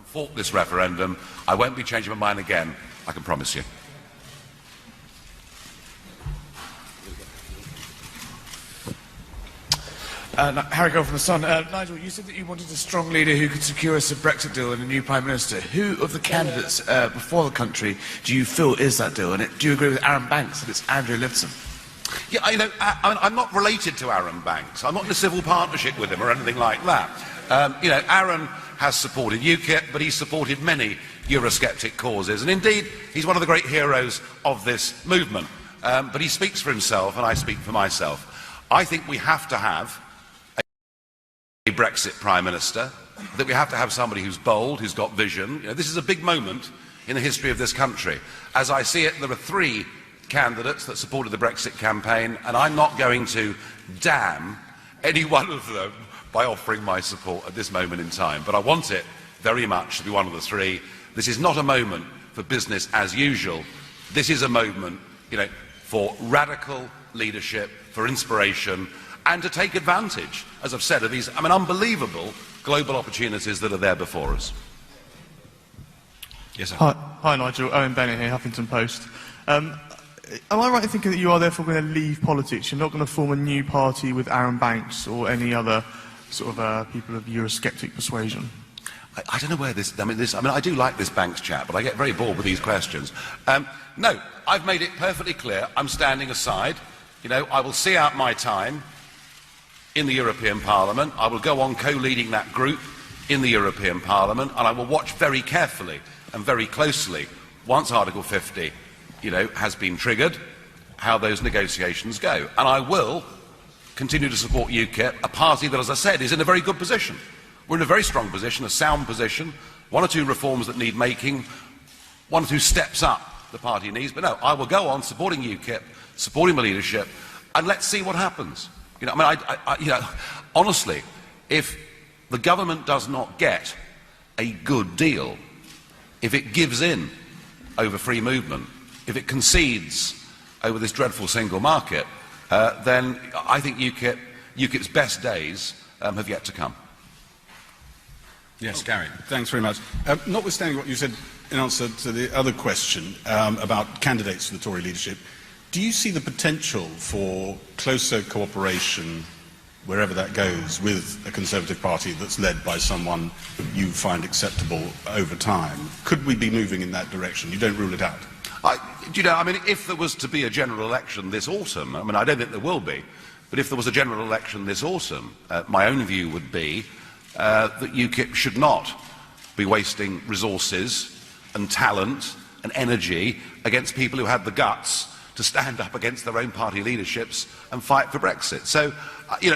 fought this referendum. I won't be changing my mind again, I can promise you. Harry Gold from The Sun. Nigel, you said that you wanted a strong leader who could secure us a Brexit deal and a new Prime Minister. Who of the candidates before the country do you feel is that deal? And do you agree with Aaron Banks that it's Andrew Leveson? Yeah, I'm not related to Aaron Banks. I'm not in a civil partnership with him or anything like that. Aaron has supported UKIP, but he's supported many Eurosceptic causes. And indeed, he's one of the great heroes of this movement. But he speaks for himself, and I speak for myself. I think we have to have a Brexit Prime Minister, that we have to have somebody who's bold, who's got vision. This is a big moment in the history of this country. As I see it, there are 3 candidates that supported the Brexit campaign, and I'm not going to damn any one of them by offering my support at this moment in time. But I want it very much to be one of the 3. This is not a moment for business as usual. This is a moment, for radical leadership, for inspiration, and to take advantage, as I've said, of these unbelievable global opportunities that are there before us. Yes, sir. Hi Nigel, Owen Bennett here, Huffington Post. Am I right in thinking that you are therefore going to leave politics? You're not going to form a new party with Aaron Banks or any other sort of people of Eurosceptic persuasion? I don't know where I do like this Banks chat, but I get very bored with these questions. No, I've made it perfectly clear I'm standing aside. I will see out my time in the European Parliament. I will go on co-leading that group in the European Parliament, and I will watch very carefully and very closely, once Article 50, has been triggered, how those negotiations go. And I will continue to support UKIP, a party that, as I said, is in a very good position. We're in a very strong position, a sound position, 1 or 2 reforms that need making, 1 or 2 steps up the party needs. But no, I will go on supporting UKIP, supporting the leadership, and let's see what happens. Honestly, if the government does not get a good deal, if it gives in over free movement, if it concedes over this dreadful single market, then I think UKIP's best days have yet to come. Yes, Gary. Thanks very much. Notwithstanding what you said in answer to the other question about candidates for the Tory leadership, do you see the potential for closer cooperation, wherever that goes, with a Conservative Party that's led by someone you find acceptable over time? Could we be moving in that direction? You don't rule it out? If there was to be a general election this autumn, I don't think there will be, but if there was a general election this autumn, my own view would be that UKIP should not be wasting resources and talent and energy against people who had the guts to stand up against their own party leaderships and fight for Brexit. So,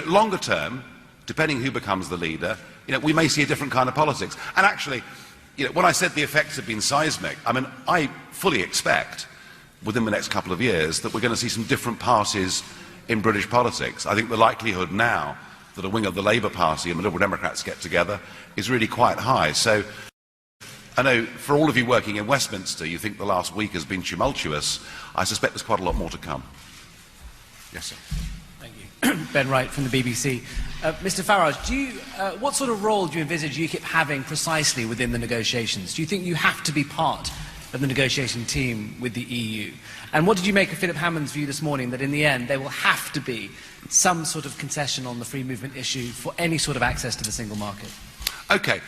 longer term, depending who becomes the leader, we may see a different kind of politics. And actually, when I said the effects have been seismic, I fully expect within the next couple of years that we're going to see some different parties in British politics. I think the likelihood now that a wing of the Labour Party and the Liberal Democrats get together is really quite high. So I know for all of you working in Westminster, you think the last week has been tumultuous. I suspect there's quite a lot more to come. Yes, sir. Thank you. Ben Wright from the BBC. Mr Farage, what sort of role do you envisage UKIP having precisely within the negotiations? Do you think you have to be part of the negotiation team with the EU? And what did you make of Philip Hammond's view this morning that in the end there will have to be some sort of concession on the free movement issue for any sort of access to the single market? Okay.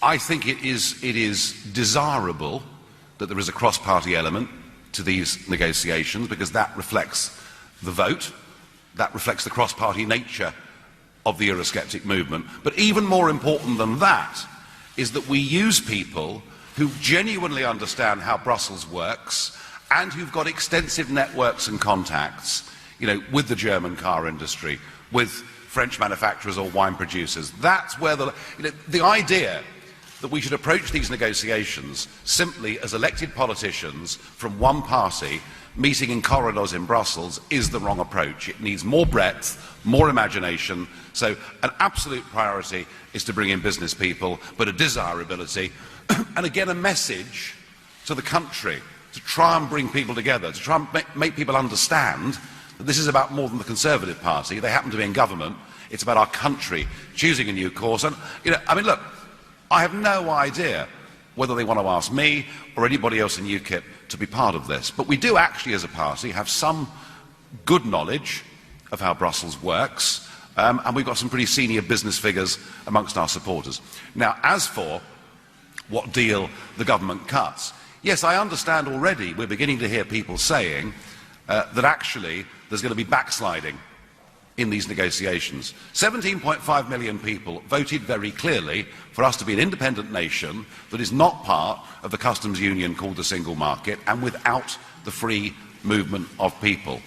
I think it is desirable that there is a cross-party element to these negotiations, because that reflects the vote, that reflects the cross-party nature of the Eurosceptic movement. But even more important than that is that we use people who genuinely understand how Brussels works and who've got extensive networks and contacts, with the German car industry, with French manufacturers or wine producers. That's where the idea that we should approach these negotiations simply as elected politicians from one party meeting in corridors in Brussels is the wrong approach. It needs more breadth, more imagination. So an absolute priority is to bring in business people, but a desirability, and again a message to the country to try and bring people together, to try and make people understand that this is about more than the Conservative Party. They happen to be in government. It's about our country choosing a new course. And, look, I have no idea whether they want to ask me or anybody else in UKIP to be part of this. But we do actually, as a party, have some good knowledge of how Brussels works, and we've got some pretty senior business figures amongst our supporters. Now, as for what deal the government cuts, yes, I understand already we're beginning to hear people saying that actually there's going to be backsliding in these negotiations. 17.5 million people voted very clearly for us to be an independent nation that is not part of the customs union called the single market and without the free movement of people.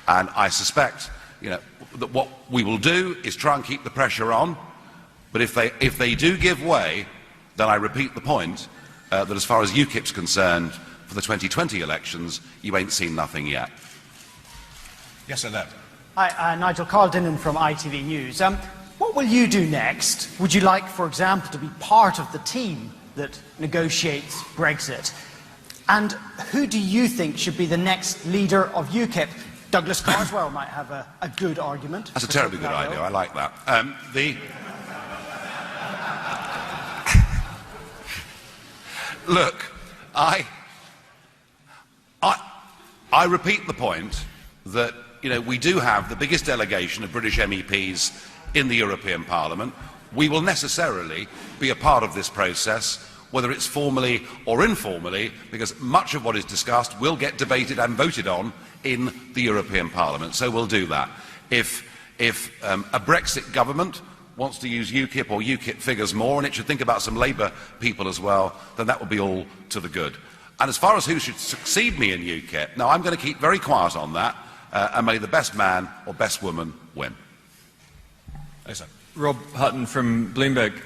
And I suspect, that what we will do is try and keep the pressure on, but if they do give way, then I repeat the point that as far as UKIP's concerned, for the 2020 elections, you ain't seen nothing yet. Yes, sir. Hi, Nigel, Carl Dinnan from ITV News. What will you do next? Would you like, for example, to be part of the team that negotiates Brexit? And who do you think should be the next leader of UKIP? Douglas Carswell might have a good argument. That's a terribly good idea. I like that. Look, I repeat the point that we do have the biggest delegation of British MEPs in the European Parliament. We will necessarily be a part of this process, whether it's formally or informally, because much of what is discussed will get debated and voted on in the European Parliament. So we'll do that. If a Brexit government wants to use UKIP or UKIP figures more, and it should think about some Labour people as well, then that will be all to the good. And as far as who should succeed me in UKIP, now I'm going to keep very quiet on that, and may the best man or best woman win. Yes, sir. Rob Hutton from Bloomberg.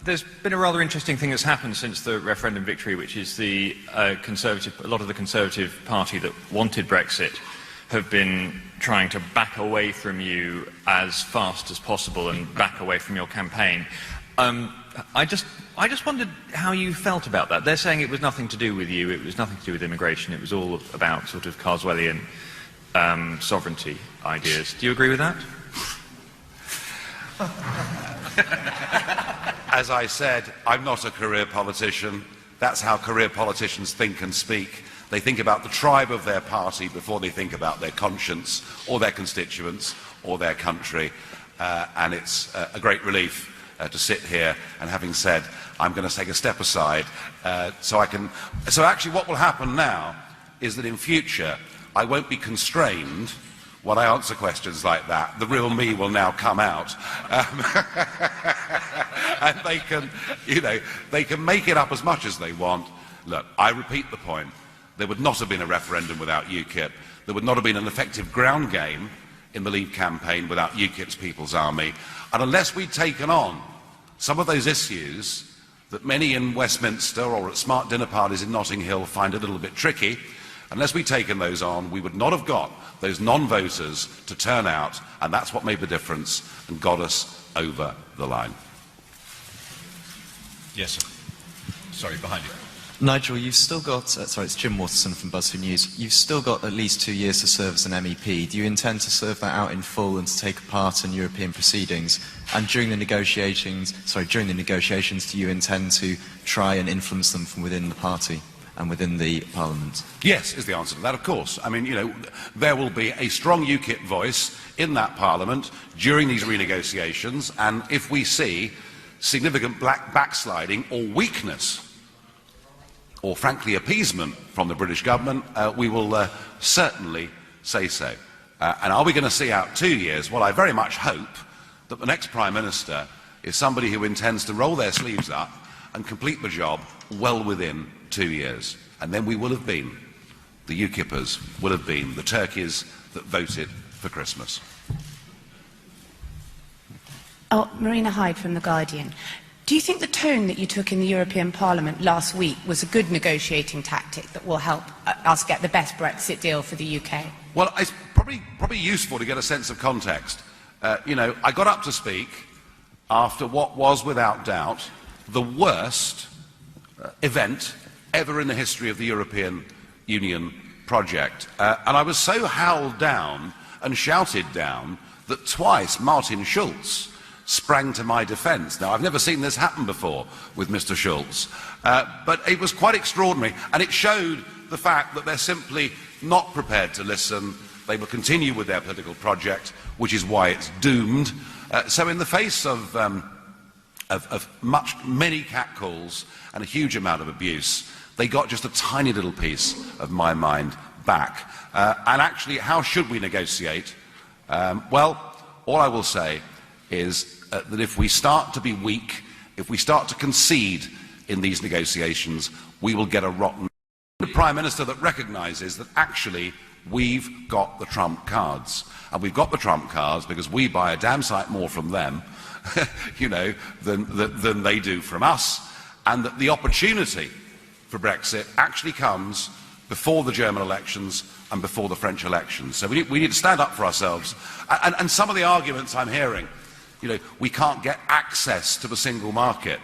There's been a rather interesting thing that's happened since the referendum victory, which is a lot of the Conservative Party that wanted Brexit have been trying to back away from you as fast as possible and back away from your campaign. I just wondered how you felt about that. They're saying it was nothing to do with you, it was nothing to do with immigration, it was all about sort of Carswellian sovereignty ideas. Do you agree with that? As I said, I'm not a career politician. That's how career politicians think and speak. They think about the tribe of their party before they think about their conscience or their constituents or their country. And it's a great relief to sit here and having said, I'm going to take a step aside so actually what will happen now is that in future I won't be constrained when I answer questions like that. The real me will now come out. And they can make it up as much as they want. Look, I repeat the point. There would not have been a referendum without UKIP. There would not have been an effective ground game in the Leave campaign without UKIP's People's Army. And unless we'd taken on some of those issues that many in Westminster or at smart dinner parties in Notting Hill find a little bit tricky, unless we'd taken those on, we would not have got those non-voters to turn out, and that's what made the difference and got us over the line. Yes, sir. Sorry, behind you. Nigel, you've still got, it's Jim Waterson from BuzzFeed News, you've still got at least 2 years to serve as an MEP. Do you intend to serve that out in full and to take part in European proceedings? And during the negotiations, do you intend to try and influence them from within the party and within the Parliament? Yes, is the answer to that, of course. I mean, there will be a strong UKIP voice in that Parliament during these renegotiations, and if we see significant backsliding or weakness or frankly appeasement from the British government, we will certainly say so. And are we going to see out 2 years? Well, I very much hope that the next Prime Minister is somebody who intends to roll their sleeves up and complete the job well within 2 years. And then we will have been, the UKIPers will have been the turkeys that voted for Christmas. Oh, Marina Hyde from The Guardian. Do you think the tone that you took in the European Parliament last week was a good negotiating tactic that will help us get the best Brexit deal for the UK? Well, it's probably useful to get a sense of context. I got up to speak after what was, without doubt, the worst event ever in the history of the European Union project. And I was so howled down and shouted down that twice Martin Schulz sprang to my defence. Now, I've never seen this happen before with Mr. Schulz, but it was quite extraordinary, and it showed the fact that they're simply not prepared to listen. They will continue with their political project, which is why it's doomed. So in the face of many catcalls and a huge amount of abuse, they got just a tiny little piece of my mind back. And actually, how should we negotiate? Well, all I will say is that if we start to be weak, if we start to concede in these negotiations, we will get a rotten Prime Minister that recognises that actually we've got the trump cards. And we've got the trump cards because we buy a damn sight more from them, you know, than they do from us, and that the opportunity for Brexit actually comes before the German elections and before the French elections. So we need to stand up for ourselves. And some of the arguments I'm hearing, you know, we can't get access to the single market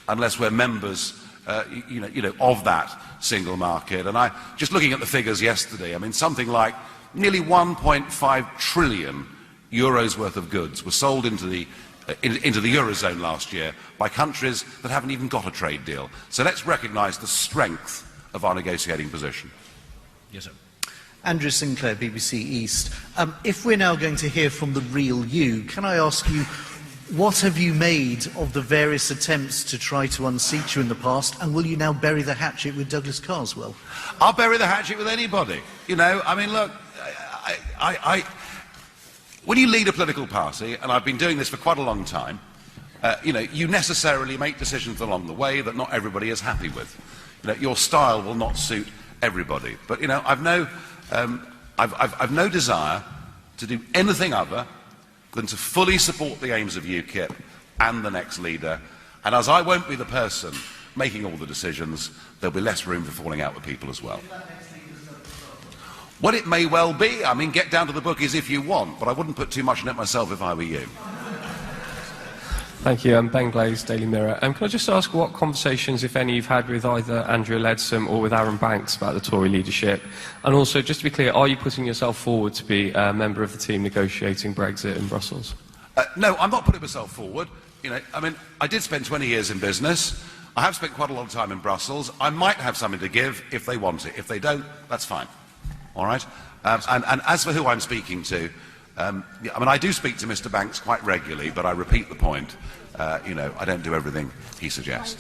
unless we're members of that single market. And just looking at the figures yesterday, I mean, something like nearly 1.5 trillion euros worth of goods were sold into the Eurozone last year by countries that haven't even got a trade deal. So let's recognise the strength of our negotiating position. Yes, sir. Andrew Sinclair, BBC East. If we're now going to hear from the real you, can I ask you, what have you made of the various attempts to try to unseat you in the past, and will you now bury the hatchet with Douglas Carswell? I'll bury the hatchet with anybody. You know, I mean, look, when you lead a political party, and I've been doing this for quite a long time, you know, you necessarily make decisions along the way that not everybody is happy with. You know, your style will not suit everybody. But, you know, I've no desire to do anything other than to fully support the aims of UKIP and the next leader. And as I won't be the person making all the decisions, there'll be less room for falling out with people as well. Well, it may well be. I mean, get down to the bookies if you want, but I wouldn't put too much in it myself if I were you. Thank you. I'm Ben Glaze, Daily Mirror. Can I just ask what conversations, if any, you've had with either Andrea Leadsom or with Aaron Banks about the Tory leadership? And also, just to be clear, are you putting yourself forward to be a member of the team negotiating Brexit in Brussels? No, I'm not putting myself forward. You know, I mean, I did spend 20 years in business. I have spent quite a lot of time in Brussels. I might have something to give if they want it. If they don't, that's fine. All right? And as for who I'm speaking to, I mean, I do speak to Mr. Banks quite regularly, but I repeat the point. You know, I don't do everything he suggests.